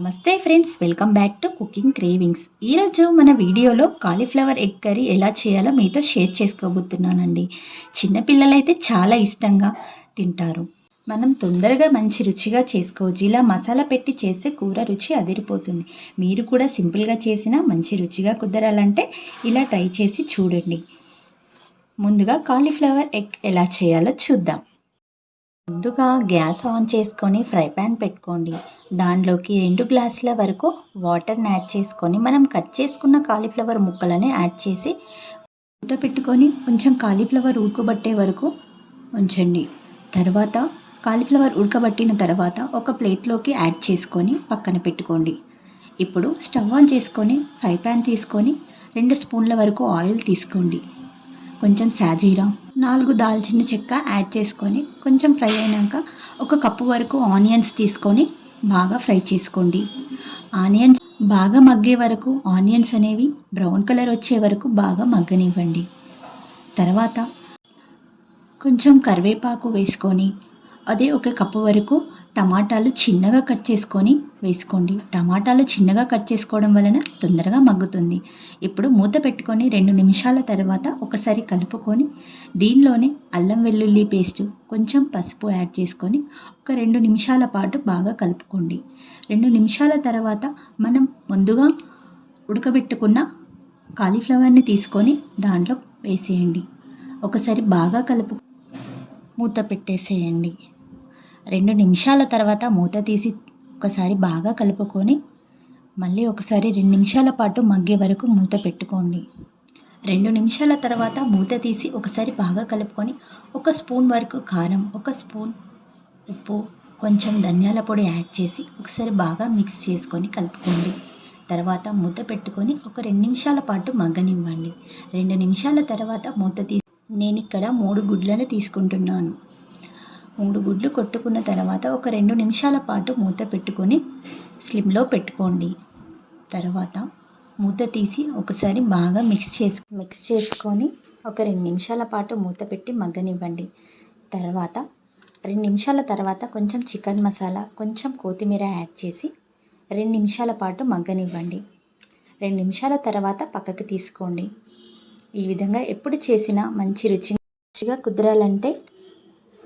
నమస్తే friends, welcome back to cooking cravings. ఈరోజు మన వీడియోలో కాలీఫ్లవర్ ఎగ్ కర్రీ ఎలా చేయాలో మీతో షేర్ చేసుకోబోతున్నానండి. చిన్నపిల్లలైతే చాలా ఇష్టంగా తింటారు. మనం తొందరగా మంచి రుచిగా చేసుకోవచ్చు. ఇలా మసాలా పెట్టి చేస్తే కూర రుచి అదిరిపోతుంది. మీరు కూడా సింపుల్గా చేసినా మంచి రుచిగా కుదరాలంటే ఇలా ట్రై చేసి చూడండి. ముందుగా కాలీఫ్లవర్ ఎగ్ ఎలా చేయాలో చూద్దాం. ముందుగా గ్యాస్ ఆన్ చేసుకొని ఫ్రై ప్యాన్ పెట్టుకోండి. దాంట్లోకి 2 గ్లాసుల వరకు వాటర్ని యాడ్ చేసుకొని మనం కట్ చేసుకున్న కాలీఫ్లవర్ ముక్కలని యాడ్ చేసి మూత పెట్టుకొని కొంచెం కాలీఫ్లవర్ ఉడకబట్టే వరకు ఉంచండి. తర్వాత కాలీఫ్లవర్ ఉడకబట్టిన తర్వాత ఒక ప్లేట్లోకి యాడ్ చేసుకొని పక్కన పెట్టుకోండి. ఇప్పుడు స్టవ్ ఆన్ చేసుకొని ఫ్రై ప్యాన్ తీసుకొని 2 స్పూన్ల వరకు ఆయిల్ తీసుకోండి. కొంచెం సాజీరా, 4 దాల్చిన చెక్క యాడ్ చేసుకొని కొంచెం ఫ్రై అయినాక 1 కప్పు వరకు ఆనియన్స్ తీసుకొని బాగా ఫ్రై చేసుకోండి. ఆనియన్స్ బాగా మగ్గే వరకు, ఆనియన్స్ అనేవి బ్రౌన్ కలర్ వచ్చే వరకు బాగా మగ్గనివ్వండి. తర్వాత కొంచెం కరివేపాకు వేసుకొని అదే 1 కప్పు వరకు టమాటాలు చిన్నగా కట్ చేసుకొని వేసుకోండి. టమాటాలు చిన్నగా కట్ చేసుకోవడం వలన తొందరగా మగ్గుతుంది. ఇప్పుడు మూత పెట్టుకొని 2 నిమిషాల తర్వాత ఒకసారి కలుపుకొని దీనిలోనే అల్లం వెల్లుల్లి పేస్ట్, కొంచెం పసుపు యాడ్ చేసుకొని ఒక 2 నిమిషాల పాటు బాగా కలుపుకోండి. 2 నిమిషాల తర్వాత మనం ముందుగా ఉడకబెట్టుకున్న కాలీఫ్లవర్ని తీసుకొని దాంట్లో వేసేయండి. ఒకసారి బాగా మూత పెట్టేసేయండి. 2 నిమిషాల తర్వాత మూత తీసి ఒకసారి బాగా కలుపుకొని మళ్ళీ ఒకసారి 2 నిమిషాల పాటు మగ్గే వరకు మూత పెట్టుకోండి. 2 నిమిషాల తర్వాత మూత తీసి ఒకసారి బాగా కలుపుకొని 1 స్పూన్ వరకు కారం, 1 స్పూన్ ఉప్పు, కొంచెం ధనియాల పొడి యాడ్ చేసి ఒకసారి బాగా మిక్స్ చేసుకొని కలుపుకోండి. తర్వాత మూత పెట్టుకొని ఒక 2 నిమిషాల పాటు మగ్గనివ్వండి. 2 నిమిషాల తర్వాత మూత తీసి నేను ఇక్కడ 3 గుడ్లను తీసుకుంటున్నాను. 3 గుడ్లు కొట్టుకున్న తర్వాత ఒక 2 నిమిషాల పాటు మూత పెట్టుకొని స్లిమ్లో పెట్టుకోండి. తర్వాత మూత తీసి ఒకసారి బాగా మిక్స్ చేసుకొని ఒక 2 నిమిషాల పాటు మూత పెట్టి మగ్గనివ్వండి. తర్వాత 2 నిమిషాల తర్వాత కొంచెం చికెన్ మసాలా, కొంచెం కొత్తిమీర యాడ్ చేసి 2 నిమిషాల పాటు మగ్గనివ్వండి. 2 నిమిషాల తర్వాత పక్కకు తీసుకోండి. ఈ విధంగా ఎప్పుడు చేసినా మంచి రుచిగా కుదరాలంటే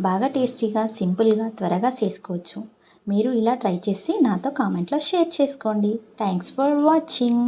బాగా టేస్టీగా, సింపుల్గా, త్వరగా చేసుకోవచ్చు. మీరు ఇలా ట్రై చేసి నాతో కామెంట్లో షేర్ చేసుకోండి. Thanks for watching.